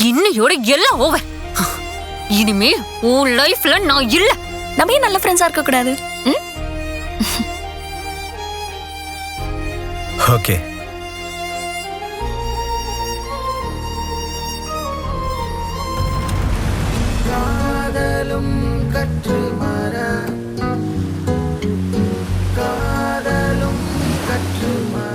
இன்னையோட எல்லாம் ஓவர். இனிமே உன் லைஃப்ல நான் இல்ல. நம்ம ஏன் நல்ல ஃப்ரெண்ட்ஸா இருக்க கூடாது? ஓகே. காதலும் கற்று மாற, காதலும் கற்று மாற.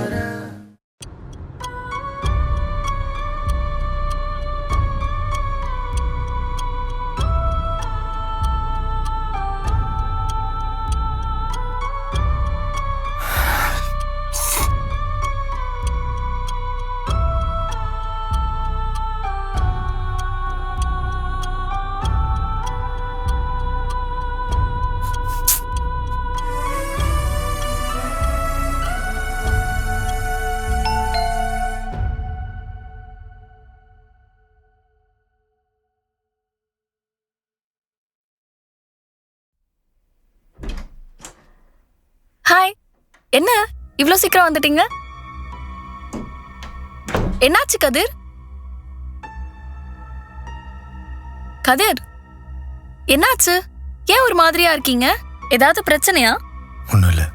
ஹாய், என்ன இவ்ளோ சீக்கிரம் வந்துட்டீங்க? என்னாச்சு கதிர்? கதிர், என்னாச்சு? ஏன் ஒரு மாதிரியா இருக்கீங்க? ஏதாவது பிரச்சனையா? ஒன்றும் இல்லை.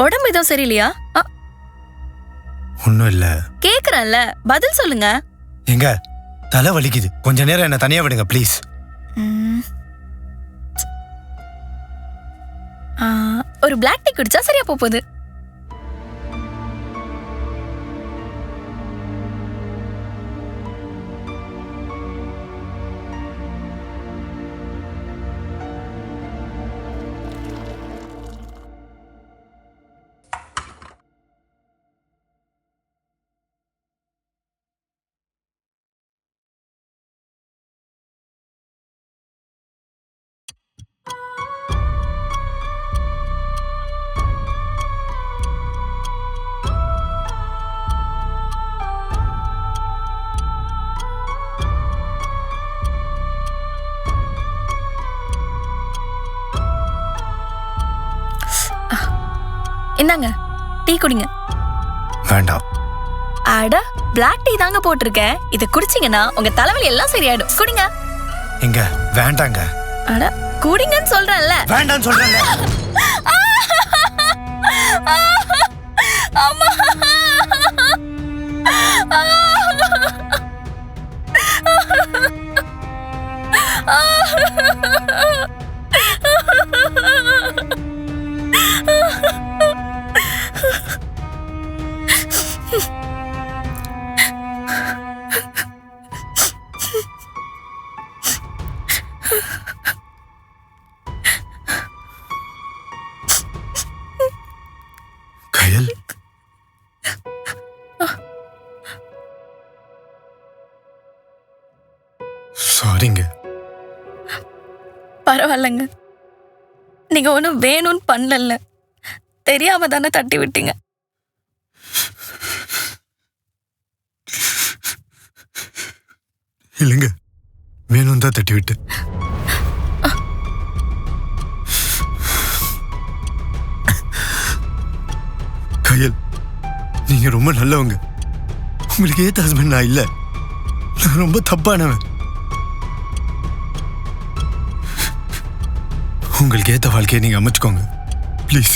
உடம்பு எதுவும் சரியில்லையா? ஒன்றும் இல்லை. கேக்குறேன்ல, பதில் சொல்லுங்க. எங்க தலை வலிக்குது, கொஞ்ச நேரம் என்ன தனியா விடுங்க ப்ளீஸ். ஒரு பிளாக் டீ குடிச்சா சரியா போகுது. இந்தாங்க டீ குடிங்க. வேண்டாம். அட, பிளாக் டீ தாங்க போட்டிருக்கேன். இதை குடிச்சீங்கன்னா உங்க தலைவலி எல்லாம் சரியாயிடும். குடிங்க. எங்க வேண்டாங்க. அட, குடிங்கன்னு சொல்றேன்ல. வேண்டாம்னு சொல்றேன்ல. அம்மா. கயல், சாரிங்க. பரவாயில்லைங்க, நீங்க ஒன்னும் வேணும்னு பண்ணல, தெரியாம தானே தட்டி விட்டீங்க. இல்லைங்க, வேணும் தான் தட்டி விட்டு. கயல், நீங்க ரொம்ப நல்லவங்க. உங்களுக்கு ஏத்த ஹஸ்பண்ட் நான் இல்ல. நான் ரொம்ப தப்பானவன். உங்களுக்கு ஏத்த வாழ்க்கையை நீங்க அமைச்சுக்கோங்க ப்ளீஸ்.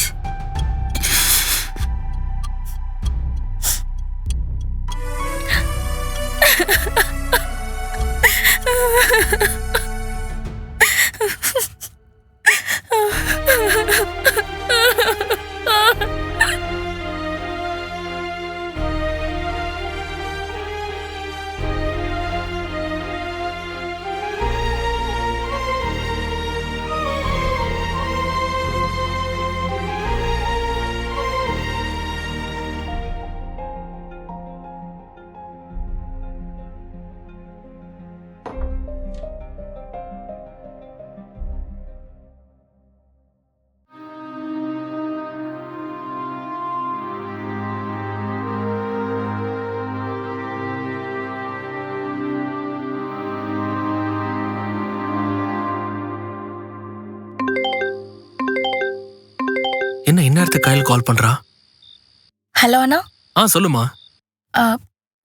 என்ன இந்நேரத்துக்கு கையில் கால் பண்றா? ஹலோ அண்ணா. சொல்லுமா.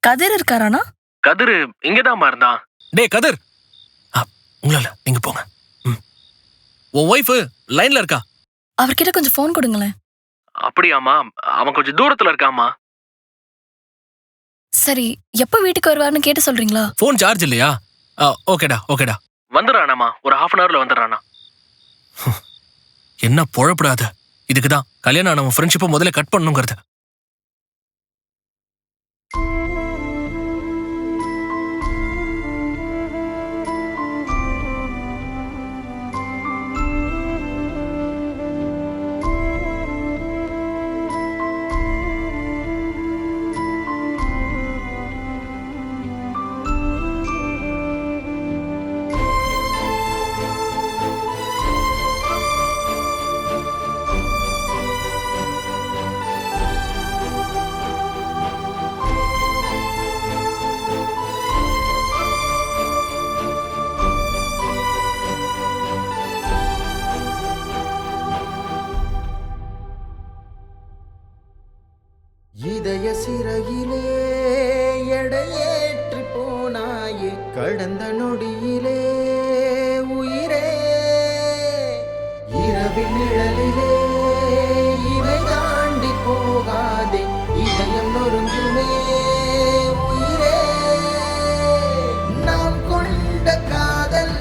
கதிர் இருக்காராண்ணா? கதிர் இங்கதாம்மா இருந்தான். டேய் கதிர், உங்களால நீங்க போங்க. உன் ஒய்ஃப் லைன்ல இருக்கா? அவர்கிட்ட கொஞ்சம் ஃபோன் கொடுங்களேன். அப்படியாமா? அவன் கொஞ்சம் தூரத்துல இருக்காமா. சரி, எப்போ வீட்டுக்கு வருவாருன்னு கேட்டு சொல்றீங்களா? ஃபோன் சார்ஜ் இல்லையா? ஓகேடா ஓகேடா. வந்துடுறானாமா, ஒரு 1/2 hourல வந்துடுறானா. என்ன பொழப்படாத. இதுக்குதான் கல்யாணம் ஆனவன் ஃப்ரெண்ட்ஷிப்பை முதல்ல கட் பண்ணுங்கிறது. இதய சிறையிலே எடையேற்றி போனாயே, கடந்த நொடியிலே உயிரே, இரவின் நிழலிலே இவை தாண்டி போகாதே, இதயம் நொறுங்குமே உயிரே. நாம் கொண்ட காதல்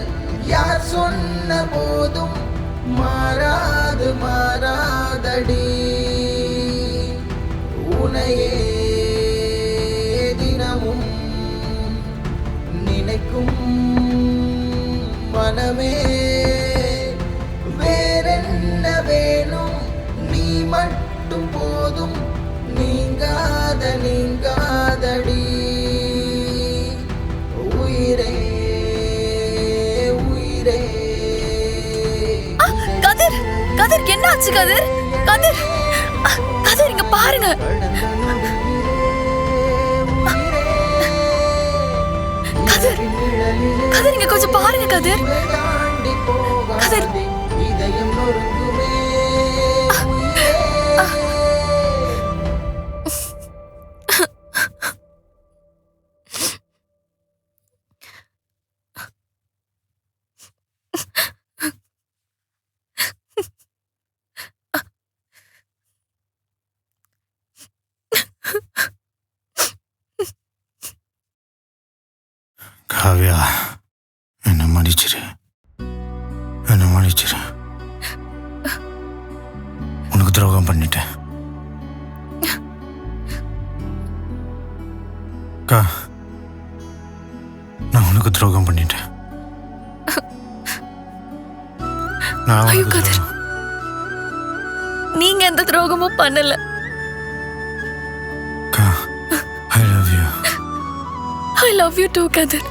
யார் சொன்ன போதும் மாறாது மாறாதடி, உனையே தினமும் நினைக்கும் மனமே. வேறென்ன வேணும், நீ மட்டும் போதும், நீங்காத நீங்காதடி உயிரே உயிரே. கதிர், கதிர் என்னாச்சு கதிர்? கதிர், கதிர் இங்க பாருங்க. கதிர், கதிர் இங்க கொஞ்சம் பாருங்க கதிர். கதிர், இதயம் நொறுங்குமே காவியா, என்ன மன்னிச்சிரு, என்ன மன்னிச்சிரு. உனக்கு துரோகம் பண்ணிட்டேன். நான் உனக்கு துரோகம் பண்ணிட்டேன். நான் ஐயோ உனக்கு கதிர், நீங்க எந்த துரோகமும் பண்ணல. I love you. I love you too Kathir.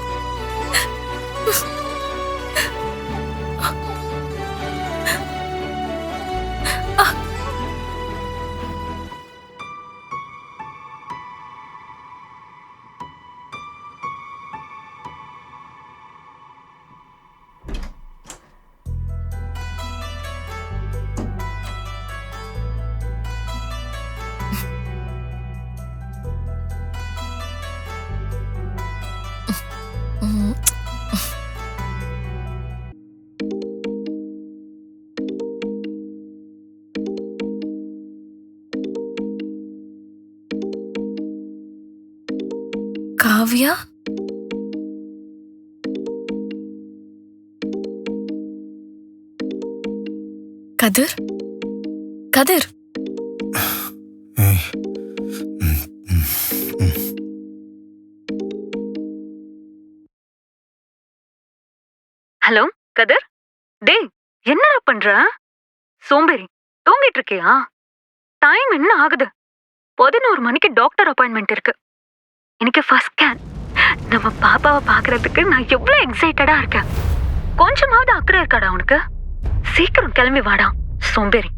Kavya, Kathir, Kathir. Hello Kathir, டேய் என்னடா பண்ற? சோம்பேறி, தூங்கிட்டு இருக்கியா? டைம் என்ன ஆகுது? 11 மணிக்கு டாக்டர் அப்பாயின்மெண்ட் இருக்கு. எனக்கு ஃபர்ஸ்ட் ஸ்கேன். நம்ம பாப்பாவை பாக்குறதுக்கு நான் எவ்வளவு எக்ஸைட்டடா இருக்கேன். கொஞ்சமாவது அக்கறை இருக்காடா உனக்கு? சீக்கிரம் கிளம்பி வாடா சோம்பேறி.